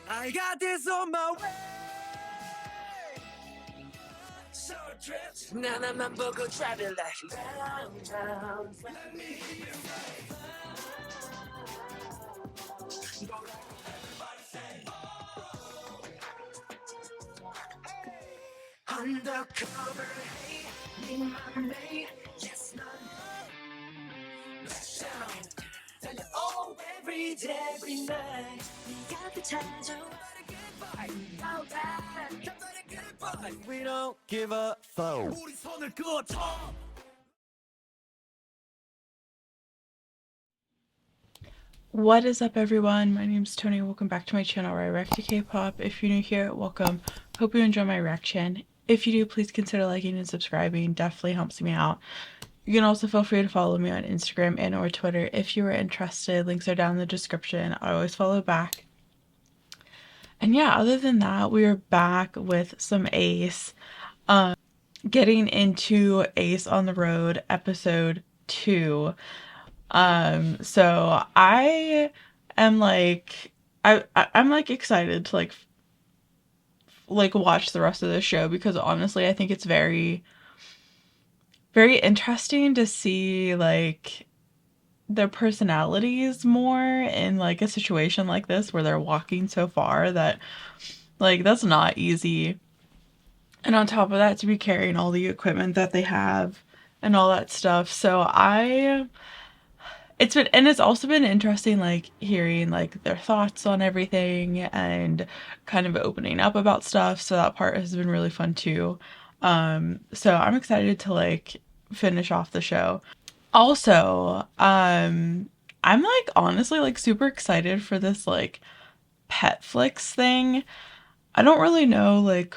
I got this on my way. So drift. 나나만 보고 travel like round, round. Let me hear you say. Everybody say. Undercover, hey, be my mate. Yes, no, let's shout. Tell you all every day, every night. We got the time to fight. All that. We don't give a fuck. 우리 손을 그어줘. What is up, everyone? My name is Tony. Welcome back to my channel where I react to K-pop. If you're new here, welcome. Hope you enjoy my reaction. If you do, please consider liking and subscribing. Definitely helps me out. You can also feel free to follow me on Instagram and or Twitter if you are interested. Links are down in the description. I always follow back. And yeah, other than that, we are back with some A.C.E. Getting into A.C.E on the Road episode 2. So I am like I'm like excited to like watch the rest of the show because honestly I think it's very interesting to see like their personalities more in like a situation like this where they're walking so far that like that's not easy. And on top of that, to be carrying all the equipment that they have and all that stuff. So it's also been interesting like hearing like their thoughts on everything and kind of opening up about stuff, so that part has been really fun too. So I'm excited to like finish off the show. Also, I'm like honestly like super excited for this like Petflix thing. I don't really know like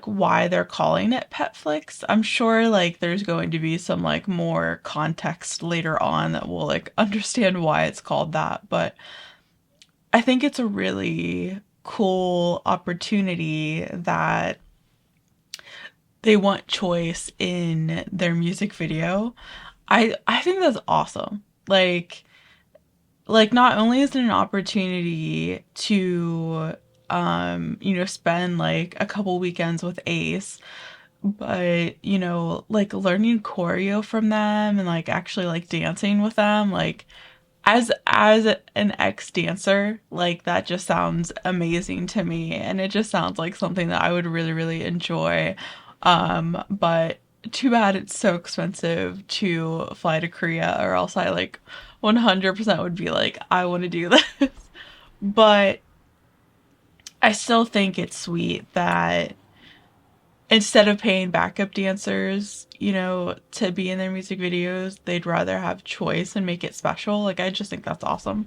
why they're calling it Petflix. I'm sure like there's going to be some like more context later on that will like understand why it's called that, but I think it's a really cool opportunity that they want choice in their music video. I think that's awesome. Like not only is it an opportunity to you know, spend like a couple weekends with A.C.E, but you know, like learning choreo from them and like actually like dancing with them, like as an ex dancer, like that just sounds amazing to me, and it just sounds like something that I would really enjoy. But too bad it's so expensive to fly to Korea, or else I like 100% would be like, I want to do this. But I still think it's sweet that instead of paying backup dancers, you know, to be in their music videos, they'd rather have choice and make it special. Like, I just think that's awesome.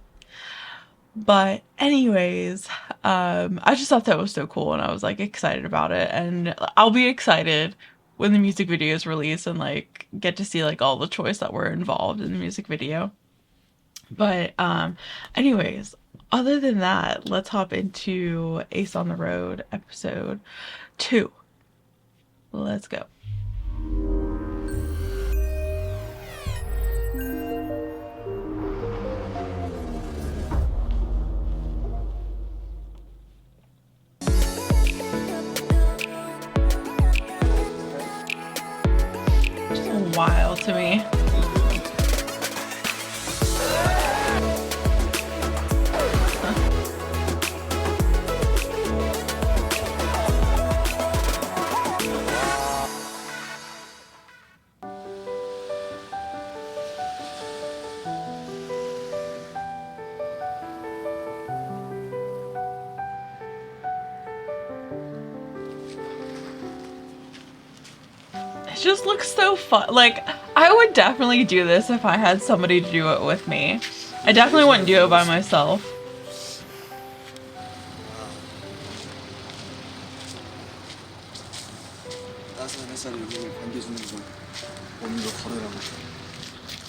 But anyways, I just thought that was so cool and I was like excited about it. And I'll be excited when the music video is released and like get to see like all the choice that were involved in the music video. But anyways, other than that, let's hop into A.C.E on the Road episode 2. Let's go. Just wild to me. It just looks so fun. Like, I would definitely do this if I had somebody to do it with me. I definitely wouldn't do it by myself. 따스한 햇살이 우리를 반겨주는 건 몸도 걸으라고.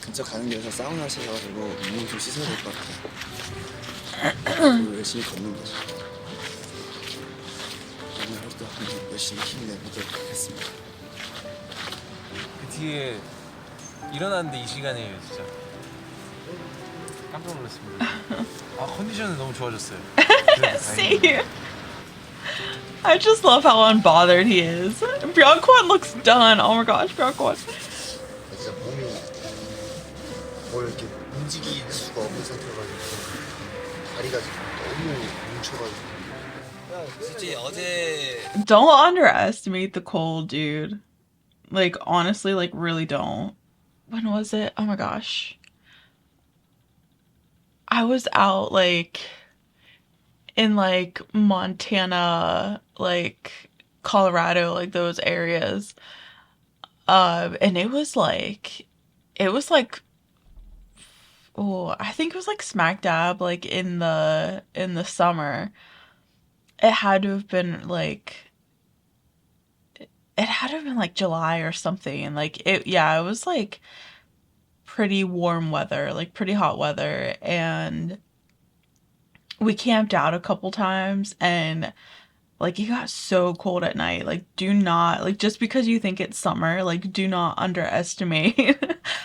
근처 가는 길에서 사우나 찾아가지고 몸 좀 씻어야 될 것 같아. 그리고 열심히 걷는 거지. 오늘 하루도 한번 열심히 힘내보도록 하겠습니다. 그 뒤에 일어났는데 이 시간이에요, 진짜. 깜짝 놀랐습니다. 아 컨디션은 너무 좋아졌어요. 그래도 See? 다행이네요. I just love how unbothered he is. Byung-kwon looks done. Oh my gosh, Byung-kwon. 진짜 몸이 뭘 이렇게 움직일 수가 없는 상태여가지고 다리가 지금 너무 뭉쳐가지고. 솔직히 어제 Don't underestimate the cold, dude. Like, honestly, like, really don't. When was it? Oh my gosh. I was out, like, in, like, Montana, like, Colorado, like, those areas. And it was like, oh, I think it was, like, smack dab, like, in the summer. It had to have been, like, it had to have been, like, July or something. And, like, it was, like, pretty warm weather, like pretty hot weather, and we camped out a couple times, and like it got so cold at night. Like, do not, like, just because you think it's summer, like, do not underestimate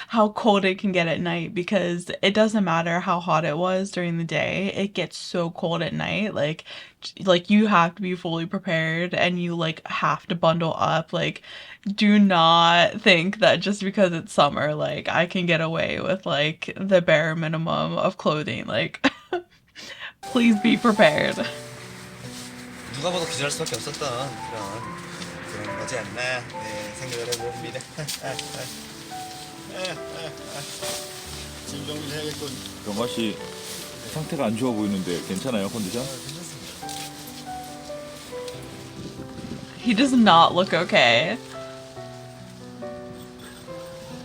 how cold it can get at night, because it doesn't matter how hot it was during the day, it gets so cold at night. Like you have to be fully prepared, and you like have to bundle up. Like, do not think that just because it's summer, like, I can get away with like the bare minimum of clothing. Like, please be prepared. 누가 봐도 기절할 수밖에 없었던 그런 거지 않나 생각을 해봅니다. 지금 정리를 해야겠군. 영화 씨 상태가 안 좋아 보이는데 괜찮아요 컨디션? He does not look okay.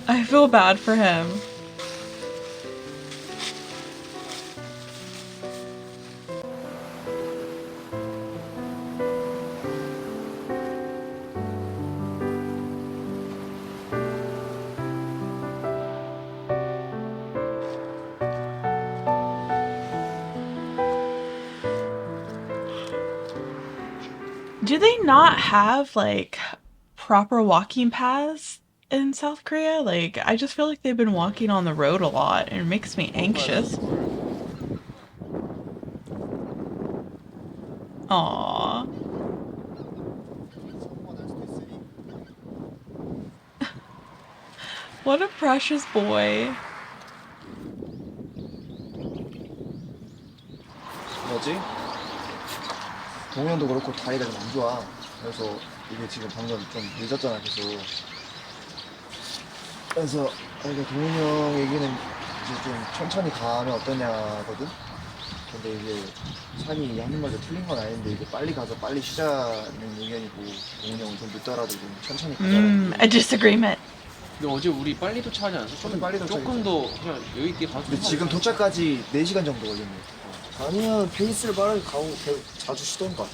I feel bad for him. Do they not have like proper walking paths in South Korea? Like, I just feel like they've been walking on the road a lot, and it makes me anxious. Aww. What a precious boy. 뭐지? 동현도 그렇고 다리가 좀 안 좋아. 그래서 이게 지금 방금 좀 늦었잖아 계속. 그래서 그러니까 동훈이 형 얘기는 이제 좀 천천히 가면 어떠냐거든. 근데 이게 산이 하는 말도 틀린 건 아닌데 이게 빨리 가서 빨리 쉬자는 의견이고 동훈이 형은 좀 늦더라도 좀 천천히 가자는. A disagreement. 근데 어제 우리 빨리 도착하지 않았어? 좀 빨리 조금 도착했죠. 더 그냥 여유 있게 가도 근데 지금 도착까지 4시간 정도 걸렸네. 아니면 페이스를 빠르게 가고 자주 쉬던가.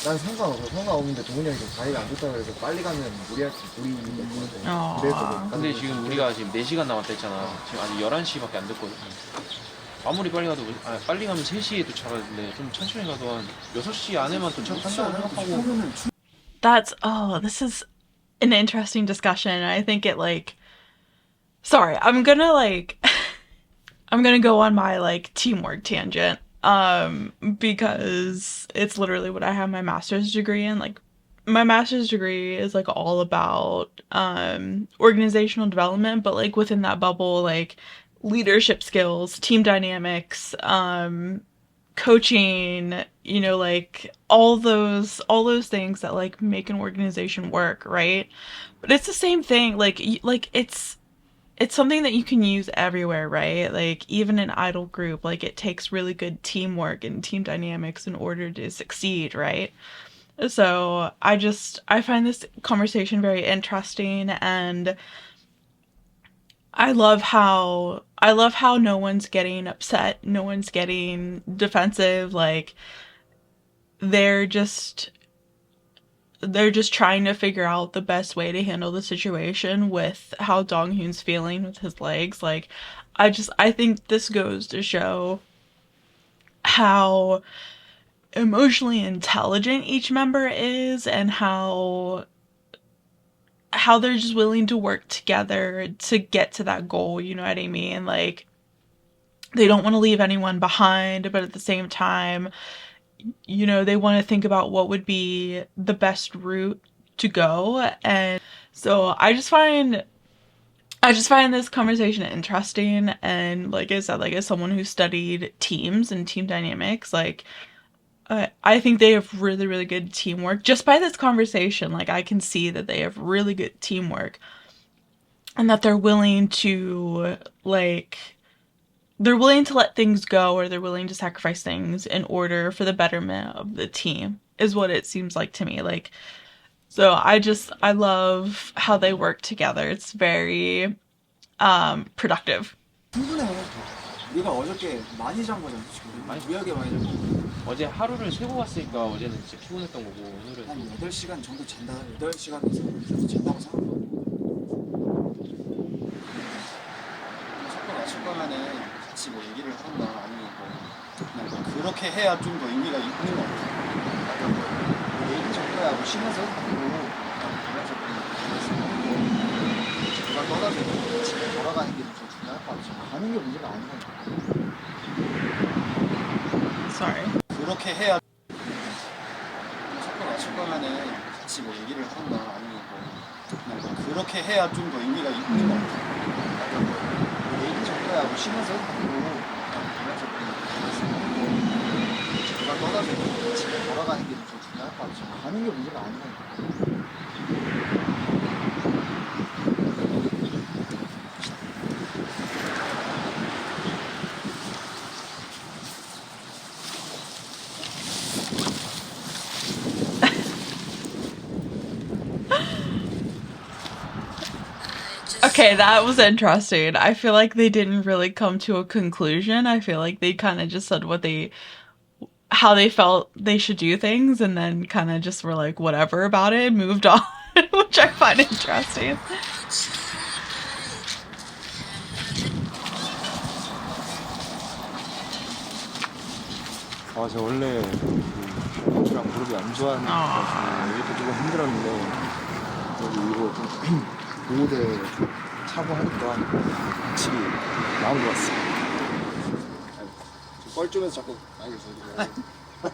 난 상관없는데 동훈이 형이 좀 다리가 안 좋다고 그래서 빨리 가면 무리할 것 같아. 그래서 근데 지금 우리가 지금 4시간 남았다 했잖아. 지금 아직 11시밖에 안 됐거든. 아무리 빨리 가도 빨리 가면 3시에 도착하는데 좀 천천히 가도 한 6시 안에만 도착한다고 생각하고. This is an interesting discussion. I think it like, sorry, I'm gonna like, I'm gonna go on my like teamwork tangent. Because it's literally what I have my master's degree in. Like, my master's degree is like all about organizational development, but like within that bubble, like leadership skills, team dynamics, coaching, you know, like all those things that like make an organization work, right? But it's the same thing. Like it's something that you can use everywhere, right? Like, even an idol group, like, it takes really good teamwork and team dynamics in order to succeed, right? So I find this conversation very interesting, and I love how no one's getting upset, no one's getting defensive. Like, they're just trying to figure out the best way to handle the situation with how Donghoon's feeling with his legs. Like, I think this goes to show how emotionally intelligent each member is, and how they're just willing to work together to get to that goal, you know what I mean? Like, they don't want to leave anyone behind, but at the same time, you know, they want to think about what would be the best route to go. And so I just find this conversation interesting. And like I said, like as someone who studied teams and team dynamics, like I think they have really, really good teamwork. Just by this conversation, like I can see that they have really good teamwork and that they're willing to let things go, or they're willing to sacrifice things in order for the betterment of the team, is what it seems like to me. Like, so I love how they work together. It's very productive. 충분해. 네가 어저께 많이 잔 거잖아 지금. 많이 무리하게 많이 잔 어제 하루를 세고 갔으니까 어제는 진짜 피곤했던 거고 거. 오늘은 한 8시간 정도 잔다. 8시간에서 잔다고 생각하고. 사건 맞출 거면은 같이 뭐 얘기를 하거나 아니면 뭐 그냥 뭐 그렇게 해야 좀 더 의미가 있는 것 같아. 뭐 얘기 전거야 뭐 쉬면서 하고 그러면서 그걸 떠나서 집에 돌아가는 게 좀 중요할 것 같아. 가는 게 문제가 아닌 것 같아. Sorry. 그렇게 해야 사건 맞출 거면은 같이 뭐 얘기를 하거나 아니면 뭐 그냥 뭐 그렇게 해야 좀 더 의미가 있는 것 같아. 뭐 얘기 전거야 뭐 쉬면서 하고 그러면서 그걸 떠나서 집에 돌아가는 게 좀 중요할 것 같아. 가는 게 문제가 아닌 것 같아. Okay, that was interesting. I feel like they didn't really come to a conclusion. I feel like they kind of just said how they felt they should do things, and then kind of just were like whatever about it and moved on, which I find interesting. 아, 저 원래 그 런치랑 무릎이 안 좋아가지고 이게 조금 힘들었는데 여기 이거 좀 보호대 차고 하니까 확실히 마음 좋았어. 뻘쭘해서 자꾸 아니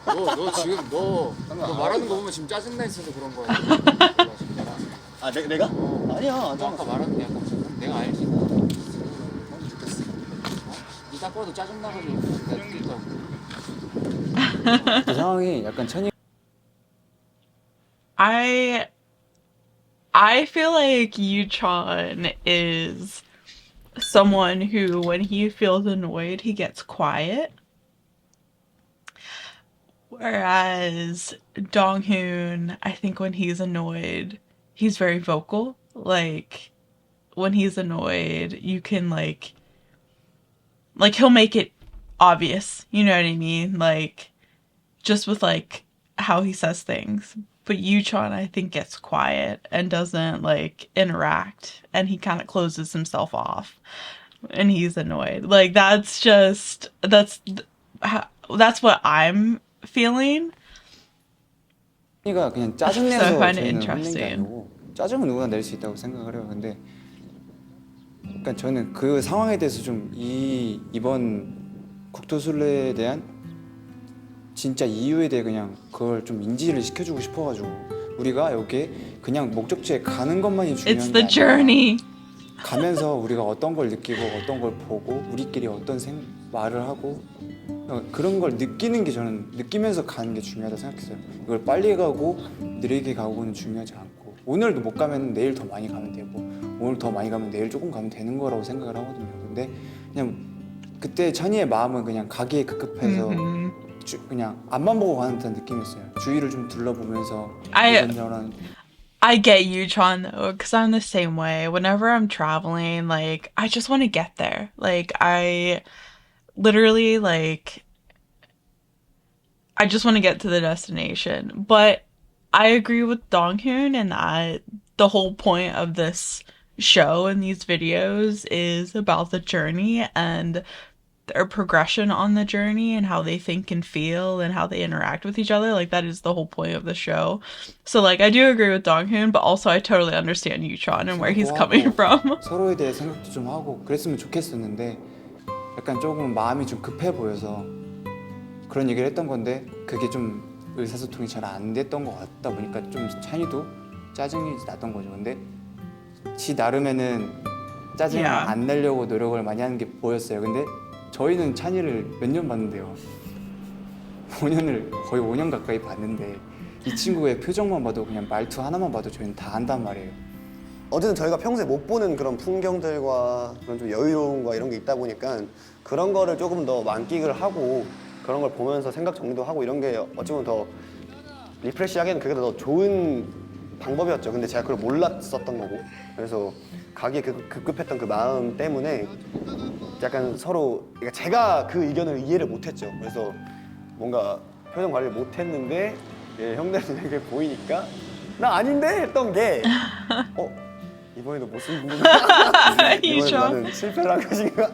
너 지금 너 말하는 거 보면 지금 짜증나 있어서 그런 거야. 아 내가? 아니야. 너 아까 말한 게 약간 내가 알지 좋겠어. 딱 봐도 짜증나가지고 내가 느꼈다고 그 상황이 약간 천이. I I feel like Yuchon is someone who, when he feels annoyed, he gets quiet. Whereas Donghoon, I think when he's annoyed, he's very vocal. Like when he's annoyed, you can like he'll make it obvious. You know what I mean? Like just with like how he says things. But Yuchon, I think, gets quiet and doesn't like interact, and he kind of closes himself off, and he's annoyed. Like that's what I'm feeling. 가 그냥 So I 짜증내서 find it 저희는 혼낸 게 interesting. 아니고 짜증은 누구나 낼 수 있다고 생각을 해요. 근데 그러니까 저는 그 상황에 대해서 좀 이번 국토순례에 대한 진짜 이유에 대해 그냥 그걸 좀 인지를 시켜주고 싶어가지고 우리가 여기에 그냥 목적지에 가는 것만이 중요한 It's 게 the 아니라 journey. 가면서 우리가 어떤 걸 느끼고 어떤 걸 보고 우리끼리 어떤 말을 하고 그런 걸 느끼는 게 저는 느끼면서 가는 게 중요하다 생각했어요. 이걸 빨리 가고 느리게 가고는 중요하지 않고 오늘도 못 가면 내일 더 많이 가면 되고 오늘 더 많이 가면 내일 조금 가면 되는 거라고 생각을 하거든요. 근데 그냥 그때 천이의 마음은 그냥 가기에 급급해서 그냥 앞만 보고 가는 듯한 느낌이었어요. 주위를 좀 둘러보면서 이런저런. I get you, Tron, though, because I'm the same way. Whenever I'm traveling, like, I just want to get there. Like, I literally, like, I just want to get to the destination. But I agree with Donghoon in that the whole point of this show and these videos is about the journey and their progression on the journey and how they think and feel and how they interact with each other. Like that is the whole point of the show. So like I do agree with Donghoon, but also I totally understand Yuchon and where he's coming from. 서로에 대해 생각도 좀 하고 그랬으면 좋겠었는데 약간 조금 마음이 좀 급해 보여서 그런 얘기를 했던 건데 그게 좀 의사소통이 잘 안 됐던 것 같다 보니까 좀 찬이도 짜증이 났던 거죠. 근데 지 나름에는 짜증을 Yeah. 안 내려고 노력을 많이 하는 게 보였어요. 근데 저희는 찬이를 몇 년 봤는데요. 5년을 거의 5년 가까이 봤는데 이 친구의 표정만 봐도 그냥 말투 하나만 봐도 저희는 다 안단 말이에요. 어쨌든 저희가 평소에 못 보는 그런 풍경들과 그런 좀 여유로움과 이런 게 있다 보니까 그런 거를 조금 더 만끽을 하고 그런 걸 보면서 생각 정리도 하고 이런 게 어찌 보면 더 리프레시하기에는 그게 더 좋은 방법이었죠. 근데 제가 그걸 몰랐었던 거고 그래서 가기에 급급했던 그 마음 때문에 약간 서로 그러니까 제가 그 의견을 이해를 못했죠. 그래서 뭔가 표정 관리를 못했는데 예, 형들한테 그게 보이니까 나 아닌데 했던 게 이번에도 못쓰는구나. 이번에도 나는 실패를 한 것인가?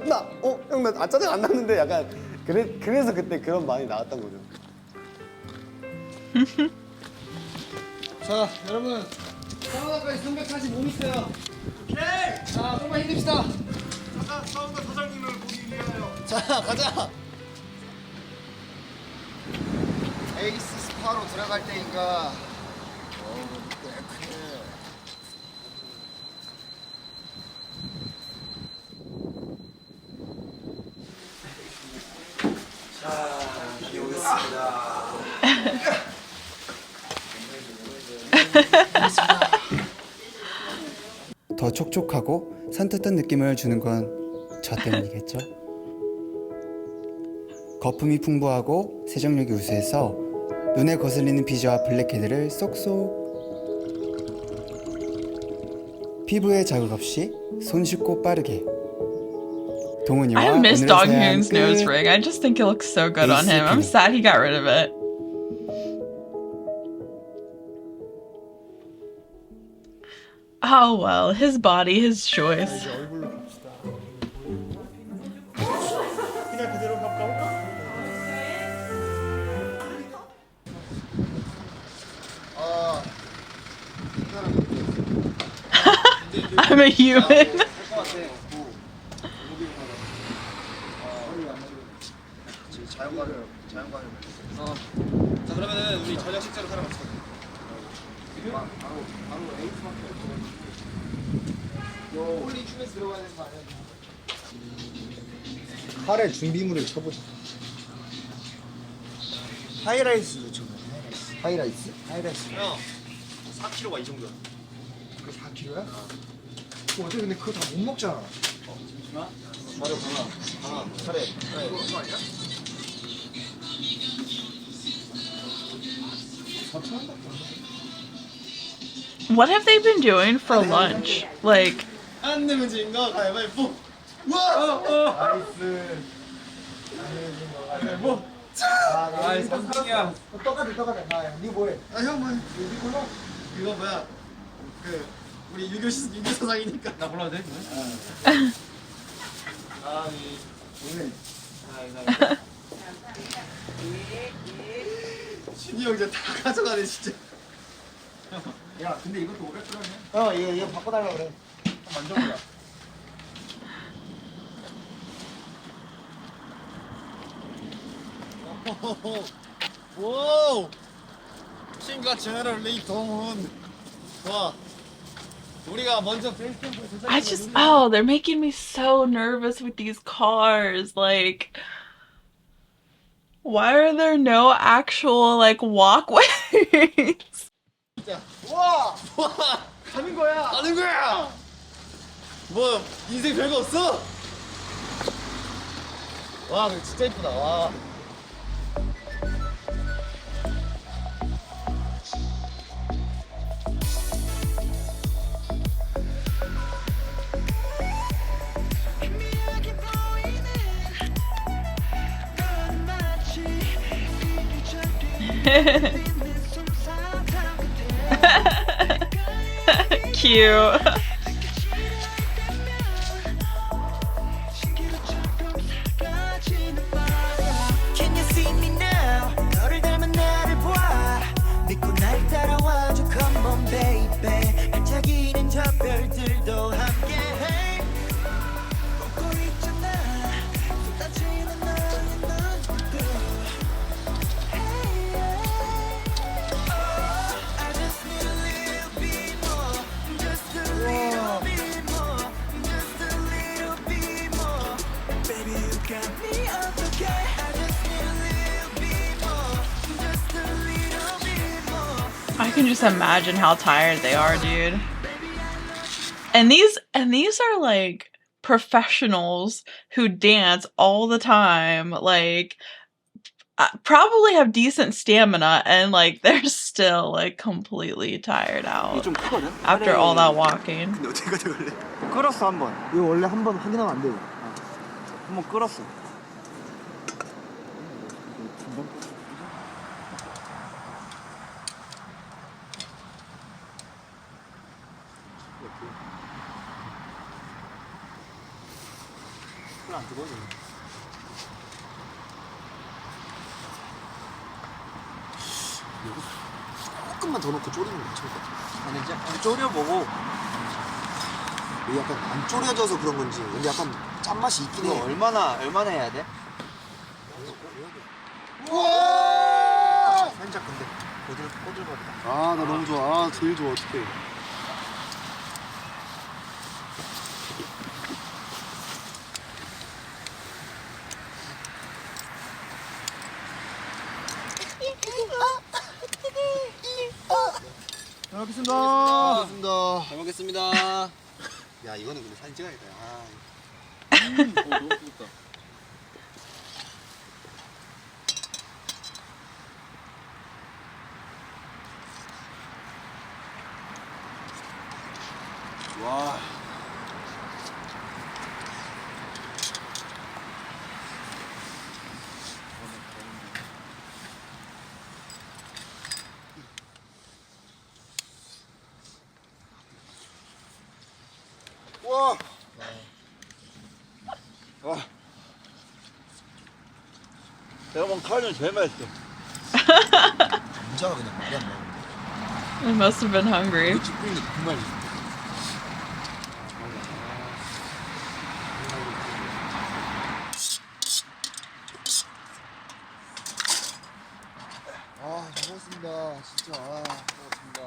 형 나 짜증 안 났는데 약간 그래서 그때 그런 말이 나왔던 거죠. 자, 여러분 사우나까지 345m 있어요. 오케이. 자, 조금만 힘냅시다. 가자, 사우나 사장님을 보기 위하여. 자, 가자. 에이스 스파로 들어갈 때인가. 꽤 크네. 더 촉촉하고 산뜻한 느낌을 주는 건 저 때문이겠죠? 거품이 풍부하고 세정력이 우수해서 눈에 거슬리는 비즈와 블랙헤드를 쏙쏙 피부에 자극 없이 손쉽고 빠르게 동훈이와 I miss 오늘의 Dong 사양 Hoon's nose 끝. ring. I just think it looks so good on him. I'm A.C.E. sad he got rid of it. Oh well, his body, his choice. 그냥 그대로 가볼까? I'm a human. 자연관을. 자 그러면은 우리 저녁 식사로 사러 갑시다. 바로 에이스밖에 없어. 요 홀리 춤에서 들어가야 되는 거 아니야? 카레 준비물을 쳐보자. 하이라이스 쳐봐. 하이라이스? 하이라이스. 형 4kg가 이 정도야. 그거 4kg야? 어제 근데 그거 다 못 먹잖아. 잠시만. 마려 강아. 카레. 그거 아니야? 4,000원 What have they been doing for lunch? Like, 안 내면 진 거 가위바위보. 나이스. 뭐? 아이 선생이야. 똑같아. 아, 니 뭐해? 형 뭐? 니 골라? 이거 뭐야? 그 우리 유교 사상이니까. 나 골라도 돼? 오늘. 준이 형 이제 다 가져가네 진짜. 야, 근데 이것도 500g이야. 이거 바꿔달라 그래. 한번 만져보자. 오! 킹과 제너럴리 동훈. 와. 우리가 먼저 베이스캠프 I just, oh, they're making me so nervous with these cars. Like, why are there no actual, like, walkways? 와! 가는 거야. 가는 거야. 뭐 인생 별거 없어? 와, 근데 진짜 이쁘다. 와. Cute. Can you see me now? 너를 닮은 나를 봐. 믿고 날 따라와줘, come on baby. 반짝이는 저 별들도 함께해. 걷고 있잖아. can just imagine how tired they are, dude. And these are like professionals who dance all the time, like probably have decent stamina, and like they're still like completely tired out 좀 크거든? after all that walking. 근데 어떻게 가져갈래? 끌었어 한번. 이거 원래 한 번 확인하면 안 돼요. 한번 끌었어. 안 뜨거워. 조금만 더 넣고 졸이는 거 괜찮을 것 같아. 아니 이제 한번 졸여보고. 이게 약간 안 졸여져서 그런 건지 근데 약간 짠맛이 있긴 이거 해. 얼마나 해야 돼? 우와! 살짝 근데 꼬들꼬들거리다. 아, 나 너무 좋아. 아, 제일 좋아. 어떡해. 잘 먹겠습니다. 잘 먹겠습니다. 야, 이거는 근데 사진 찍어야겠다. 아. 너무 뜨겁다. 와. 와. 와. 내가 먹은 카레는 제일 맛있어. 감자가 그냥 말이 안 나오는데. They must have been hungry. 이거 찍고 있는데 그 말이. 아, 잘 먹었습니다. 진짜. 아, 잘 먹었습니다.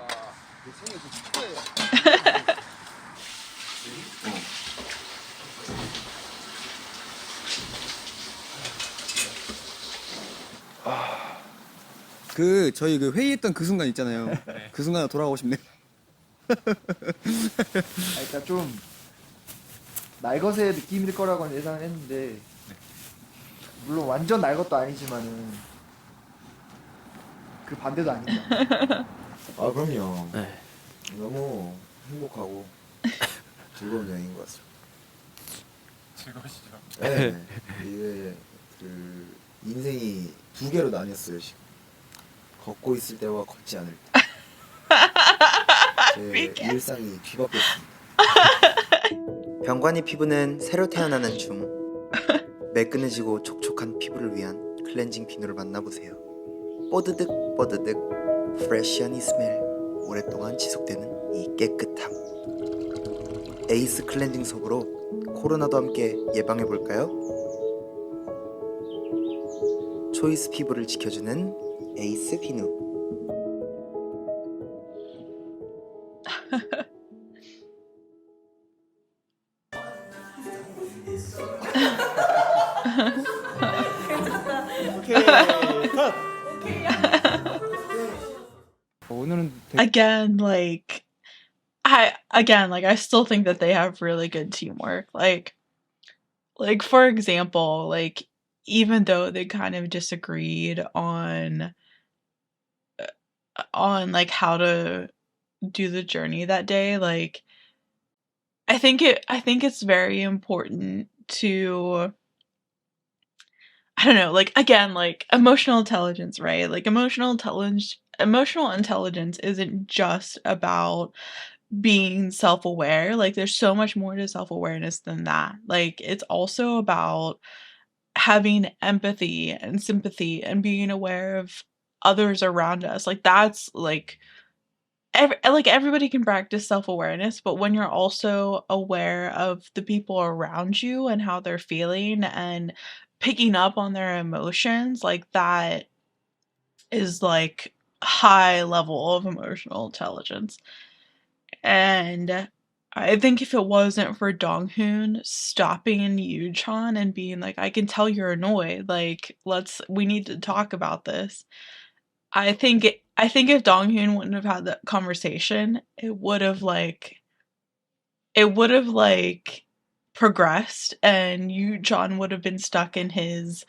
내 생일 좀 축하해요. 그 저희 그 회의했던 그 순간 있잖아요. 그 순간에 돌아가고 싶네요. 그러니까 좀 날것의 느낌일 거라고는 예상을 했는데 물론 완전 날 것도 아니지만은 그 반대도 아니다. 아, 그럼요. 네. 너무 행복하고 즐거운 여행인 것 같습니다. 즐거우시죠? 네. 이게 그 인생이 두 개로 나뉘었어요, 지금. 걷고 있을 때와 걷지 않을 때. 제 일상이 뒤바뀌었습니다. 병관이 피부는 새로 태어나는 중 매끈해지고 촉촉한 피부를 위한 클렌징 비누를 만나보세요. 뽀드득 뽀드득 프레쉬한 이 스멜, 오랫동안 지속되는 이 깨끗함. 에이스 클렌징 솜으로 코로나도 함께 예방해볼까요? 초이스 피부를 지켜주는 에이스 비누. 오늘은 Again, like I still think that they have really good teamwork. Like for example, like even though they kind of disagreed on like how to do the journey that day, like I think it's very important to, I don't know, like again, like emotional intelligence, right? Like emotional intelligence isn't just about being self-aware. Like there's so much more to self-awareness than that. Like it's also about having empathy and sympathy and being aware of others around us. Like that's like everybody can practice self-awareness, but when you're also aware of the people around you and how they're feeling and picking up on their emotions, like that is like high level of emotional intelligence. And I think if it wasn't for Donghoon stopping Yuchan and being like, I can tell you're annoyed, like we need to talk about this, I think I think if Donghoon wouldn't have had that conversation, it would have like progressed, and John would have been stuck in his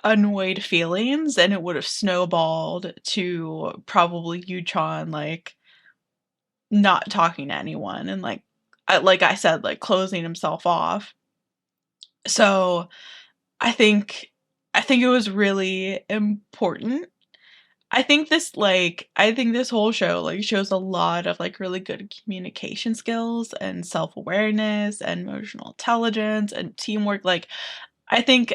annoyed feelings, and it would have snowballed to probably Yuchon like not talking to anyone and like I said, like closing himself off. So I think I think it was really important. I think this whole show like shows a lot of like really good communication skills and self-awareness and emotional intelligence and teamwork. Like I think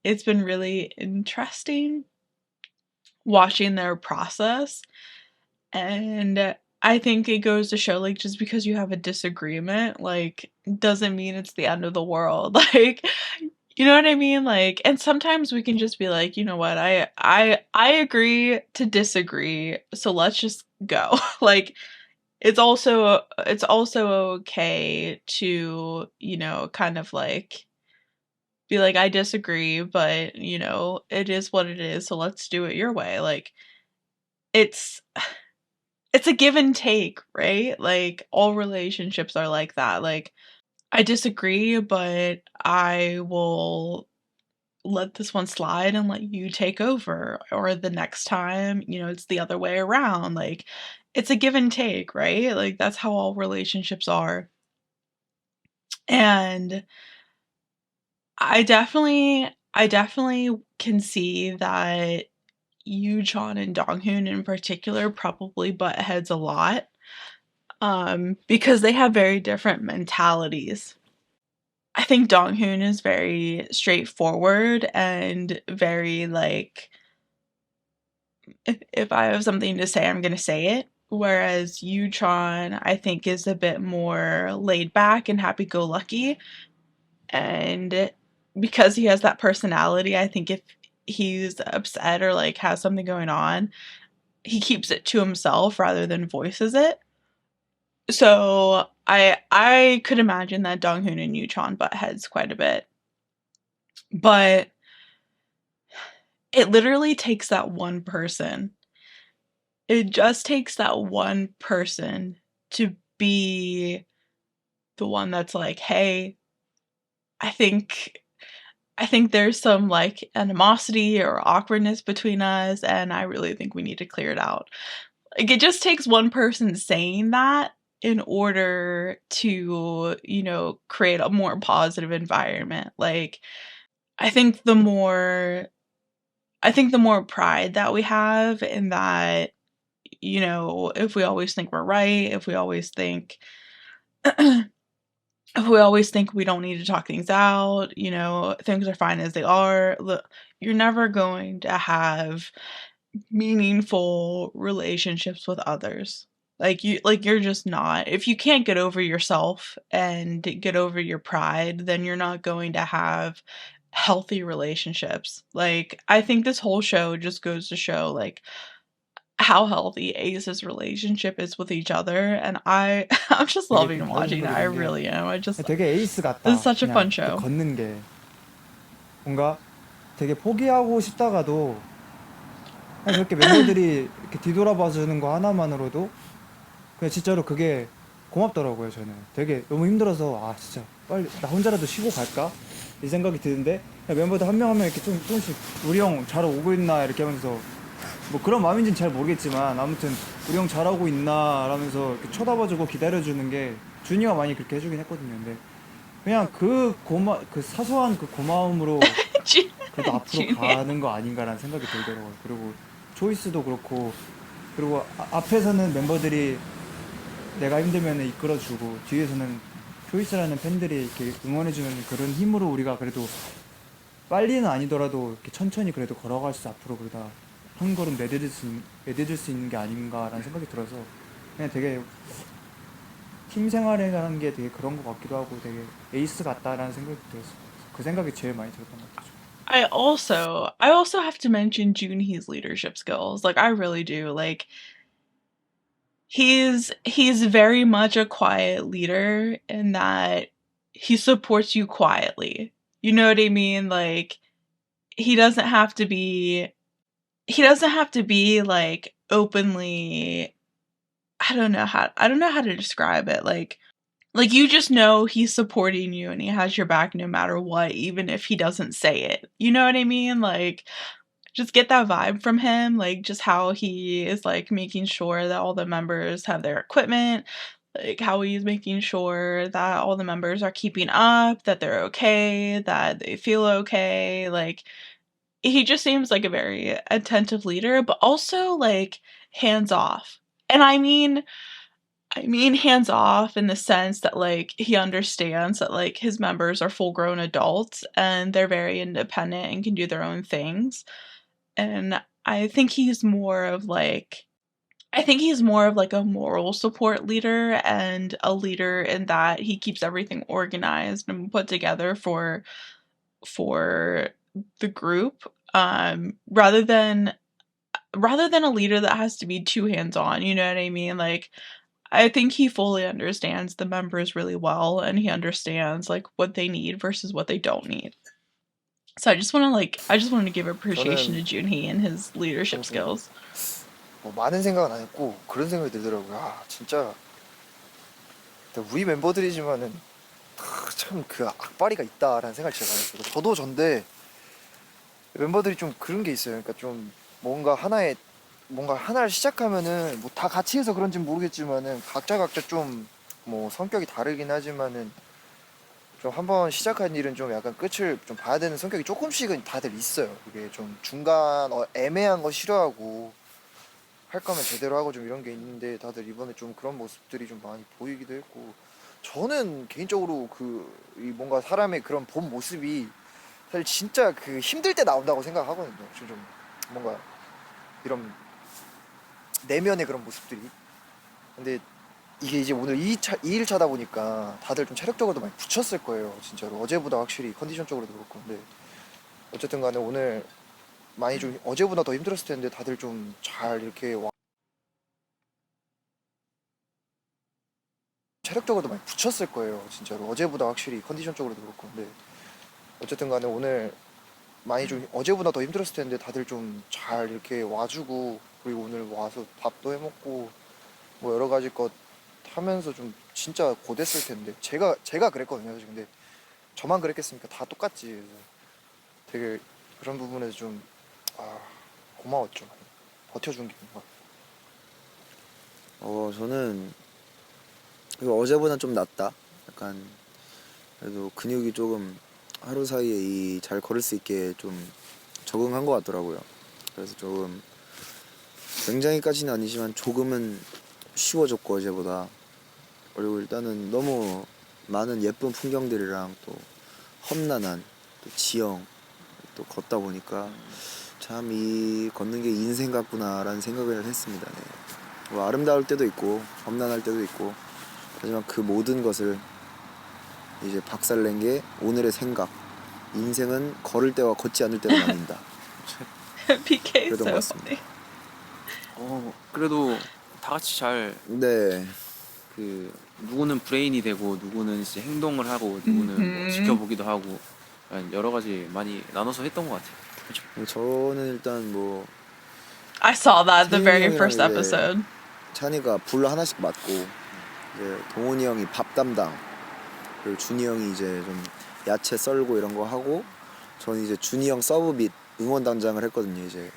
it's been really interesting watching their process. And I think it goes to show, like, just because you have a disagreement, like, doesn't mean it's the end of the world. Like, you know what I mean? Like, and sometimes we can just be like, you know what, I agree to disagree, so let's just go. Like, it's also okay to, kind of like be like, I disagree, but it is what it is, so let's do it your way. Like, it's it's a give and take, right? Like, all relationships are like that. Like, I disagree, but I will let this one slide and let you take over. Or the next time, it's the other way around. Like, it's a give and take, right? Like, that's how all relationships are. And I definitely can see that Yu-chan and Donghoon in particular probably butt heads a lot, because they have very different mentalities. I think Donghoon is very straightforward and very like, if I have something to say, I'm gonna say it. Whereas Yutron, I think, is a bit more laid back and happy go lucky. And because he has that personality, I think if he's upset or like has something going on, he keeps it to himself rather than voices it. So I could imagine that Donghoon and Yutron butt heads quite a bit. But it literally takes that one person. It just takes that one person to be the one that's like, "Hey, I think there's some like animosity or awkwardness between us, and I really think we need to clear it out." Like, it just takes one person saying that in order to, create a more positive environment. Like, I think the more the more pride that we have in that, if we always think we're right, if we always think we don't need to talk things out, things are fine as they are, look, you're never going to have meaningful relationships with others. You're just not. If you can't get over yourself and get over your pride, then you're not going to have healthy relationships. Like, I think this whole show just goes to show like how healthy Ace's relationship is with each other, and I'm just 되게 loving 다른 watching it. 생각이 I 든 게 really am. 되게 에이스 This is 같다. such a fun 그냥 show. 걷는 게 뭔가 되게 포기하고 싶다가도 그냥 저렇게 멤버들이 이렇게 뒤돌아봐 주는 거 하나만으로도 그냥 진짜로 그게 고맙더라고요. 저는 되게 너무 힘들어서 아 진짜 빨리 나 혼자라도 쉬고 갈까 이 생각이 드는데 그냥 멤버들 한 명 한 명 이렇게 조금씩 우리 형 잘하고 있나 이렇게 하면서 뭐 그런 마음인지는 잘 모르겠지만 아무튼 우리 형 잘하고 있나 라면서 이렇게 쳐다봐주고 기다려주는 게 준이가 많이 그렇게 해주긴 했거든요. 근데 그냥 그 사소한 그 고마움으로 그래도 앞으로 가는 거 아닌가라는 생각이 들더라고요. 그리고 초이스도 그렇고 그리고 앞에서는 멤버들이 내가 힘들면 이끌어주고 뒤에서는 초이스라는 팬들이 이렇게 응원해주는 그런 힘으로 우리가 그래도 빨리는 아니더라도 이렇게 천천히 그래도 걸어갈 수 앞으로 그러다 한 걸음 내디딜 수 있는 게 아닌가라는 생각이 들어서 그냥 되게 팀 생활이라는 게 되게 그런 것 같기도 하고 되게 에이스 같다라는 생각이 들었어요. 그 생각이 제일 많이 들었던 것 같아요. I also have to mention Junhee's leadership skills. Like, I really do. Like, he's very much a quiet leader in that he supports you quietly. You know what I mean? Like, he doesn't have to be he doesn't have to be like openly. I don't know how to describe it. Like you just know he's supporting you and he has your back no matter what, even if he doesn't say it. You know what I mean? Like, just get that vibe from him, like just how he is like making sure that all the members have their equipment, like how he's making sure that all the members are keeping up, that they're okay, that they feel okay. Like he just seems like a very attentive leader, but also like hands off. And I mean hands off in the sense that like he understands that like his members are full grown adults and they're very independent and can do their own things. And I think he's more of like a moral support leader and a leader in that he keeps everything organized and put together for the group, rather than a leader that has to be too hands-on, you know what I mean? Like, I think he fully understands the members really well, and he understands, like, what they need versus what they don't need. So I just wanted to give appreciation to 저는 Junhee and his leadership 아무튼 skills. 뭐 많은 생각은 안 했고 그런 생각이 들더라고요. 아 진짜 우리 멤버들이지만은 참 그 악바리가 있다라는 생각을 제가 많이 했어요. 저도 전데 멤버들이 좀 그런 게 있어요. 그러니까 좀 뭔가 하나를 시작하면은 뭐 다 같이 해서 그런지 모르겠지만은 각자 좀 뭐 성격이 다르긴 하지만은 좀 한번 시작한 일은 좀 약간 끝을 좀 봐야 되는 성격이 조금씩은 다들 있어요. 이게 좀 중간 애매한 거 싫어하고 할 거면 제대로 하고 좀 이런 게 있는데 다들 이번에 좀 그런 모습들이 좀 많이 보이기도 했고 저는 개인적으로 이 뭔가 사람의 그런 본 모습이 사실 진짜 그 힘들 때 나온다고 생각하거든요. 좀 뭔가 이런 내면의 그런 모습들이. 근데 이게 이제 오늘 2일차다 보니까 다들 좀 체력적으로도 많이 붙였을 거예요. 진짜로 어제보다 확실히 컨디션적으로도 그렇고. 근데 어쨌든 간에 오늘 많이 좀 어제보다 더 힘들었을 텐데 다들 좀 잘 이렇게 체력적으로도 많이 붙였을 거예요. 진짜로 어제보다 확실히 컨디션적으로도 그렇고. 근데 어쨌든 간에 오늘 많이 좀 어제보다 더 힘들었을 텐데 다들 좀 잘 이렇게 와주고 그리고 오늘 와서 밥도 해먹고 뭐 여러 가지 것 하면서 좀 진짜 고됐을 텐데 제가 그랬거든요. 사실 근데 저만 그랬겠습니까? 다 똑같지. 그래서 되게 그런 부분에서 좀 고마웠죠. 버텨준 게 뭔가. 저는 이거 어제보다 좀 낫다. 약간 그래도 근육이 조금 하루 사이에 잘 걸을 수 있게 좀 적응한 것 같더라고요. 그래서 조금 굉장히까지는 아니지만 조금은 쉬워졌고 어제보다. 그리고 일단은 너무 많은 예쁜 풍경들이랑 또 험난한 또 지형 또 걷다 보니까 참 이 걷는 게 인생 같구나라는 생각을 했습니다. 네. 뭐 아름다울 때도 있고 험난할 때도 있고 하지만 그 모든 것을 이제 박살낸 게 오늘의 생각. 인생은 걸을 때와 걷지 않을 때로 나뉜다. PK 그랬던 것 so 같습니다. funny. 그래도 다 같이 잘 네. 누구는 브레인이 되고 누구는 이제 행동을 하고 누구는 뭐 지켜보기도 하고 여러 가지 많이 나눠서 했던 것 같아요. 그렇죠? 저는 일단 뭐 I saw that the very 태윤이 first 형이랑 이제 episode. 찬이가 불 하나씩 맡고 이제 동훈이 형이 밥 담당 그리고 준이 형이 이제 좀 야채 썰고 이런 거 하고 저는 이제 준이 형 서브 및 응원 단장을 했거든요. 이제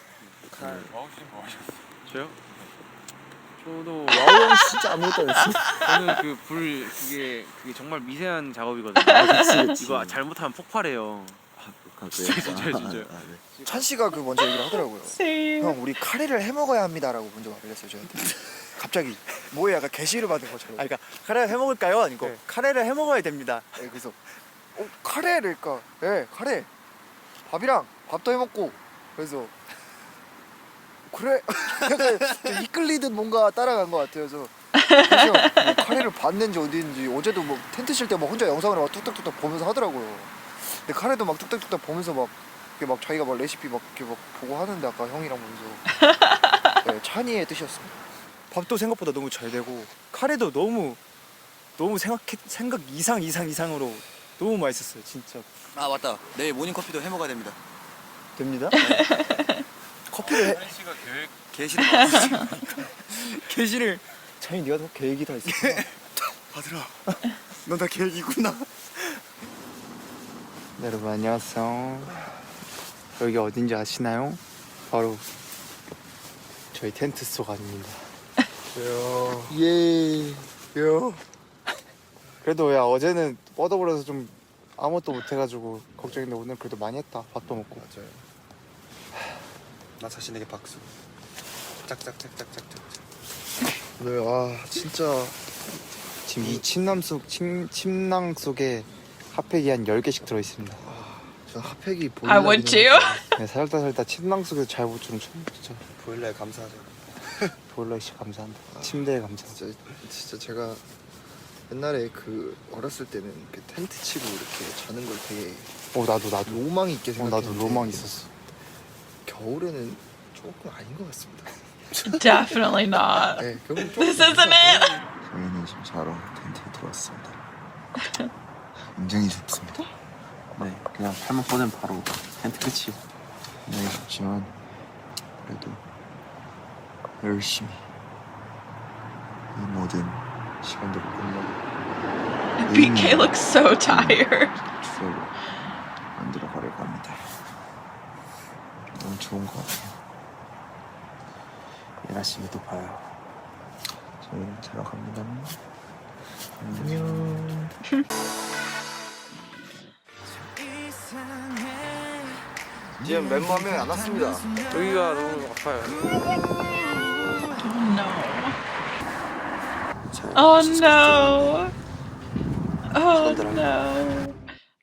저요? 저도 와우 형 진짜 아무것도 안 했어. 저는 그게 정말 미세한 작업이거든요. 그치. 이거 잘못하면 폭발해요. 진짜요. 찬 씨가 먼저 얘기를 하더라고요. Same. 형 우리 카레를 해 먹어야 합니다라고 먼저 말을 했어요 저한테. 갑자기 뭐에 약간 게시를 받은 것처럼. 그러니까 카레를 해 먹을까요? 아니고 네. 카레를 해 먹어야 됩니다. 네, 그래서 카레를까? 네 카레. 밥이랑 밥도 해 먹고 그래서 그래 약간 좀 이끌리듯 뭔가 따라간 것 같아요. 그래서 뭐 카레를 봤는지 어디인지 어제도 뭐 텐트 칠 때 막 혼자 영상을 막 뚝딱뚝딱 보면서 하더라고요. 근데 카레도 막 뚝딱뚝딱 보면서 막 이렇게 막 자기가 막 레시피 막 이렇게 막 보고 하는데 아까 형이랑 보면서 네, 찬이의 뜻이었습니다. 밥도 생각보다 너무 잘 되고 카레도 너무 생각 이상으로 너무 맛있었어요. 진짜. 아 맞다. 내일 모닝 커피도 해 먹어야 됩니다. 됩니다? 커피를 해. 씨가 계획 게시를 받았으니까. 게시를 자니 네가 더 계획이 다 있어. 받으라. 너 다 계획이구나. 네, 여러분 안녕하세요. 여기 어딘지 아시나요? 바로 저희 텐트 속 아닙니다. 왜요? 예. 왜요? 그래도 야 어제는 뻗어버려서 좀 아무것도 못해가지고 걱정했는데 오늘 그래도 많이 했다. 밥도 먹고. 맞아요. 나 자신에게 박수. 짝짝짝짝짝짝. 네, 진짜 지금 이 침낭 속에 핫팩이 한 10개씩 들어있습니다. 저 핫팩이 I would too. 네, 살다 침낭 속에서 잘 못 주는 진짜 보일러에 감사하죠. 보일러 씨 감사합니다. 침대에 감사합니다. 진짜 제가 옛날에 그 어렸을 때는 그 텐트 치고 이렇게 자는 걸 되게 나도 로망 있게 생각했는데 나도 로망 있었어. 겨울에는 조금 아닌 것 같습니다. Definitely not. 네, 겨울은 조금 This isn't it. 저희는 지금 자러 텐트에 들어왔습니다. 굉장히 좁습니다. 네, 그냥 팔만 뻗으면 바로 텐트 끝이요. 굉장히 좁지만 그래도 열심히 이 모든 시간들을 끝내고 BK looks so tired. 추억을 만들어 가려고 합니다. 너무 좋은 것 같아요. 예나 씨도 봐요. 저희는 자러 갑니다. 안녕. 지금 멤버 한 명이 안 왔습니다. 여기가 너무 아파요. Oh no. Oh no.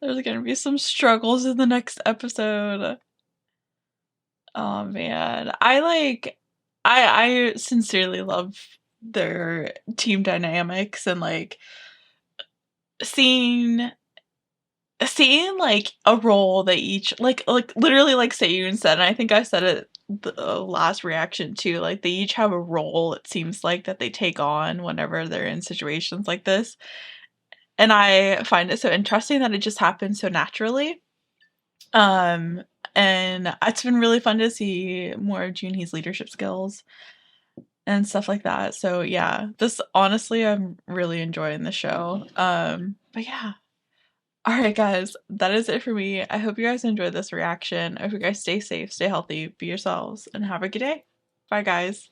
There's gonna be some struggles in the next episode. Oh man. I sincerely love their team dynamics and like seeing like a role they each like literally like Seiyun said, and I think I said it the last reaction too, like they each have a role it seems like that they take on whenever they're in situations like this. And I find it so interesting that it just happens so naturally. And it's been really fun to see more of Junhee's leadership skills and stuff like that. So yeah, this honestly I'm really enjoying the show. But yeah. Alright guys, that is it for me. I hope you guys enjoyed this reaction. I hope you guys stay safe, stay healthy, be yourselves, and have a good day. Bye guys.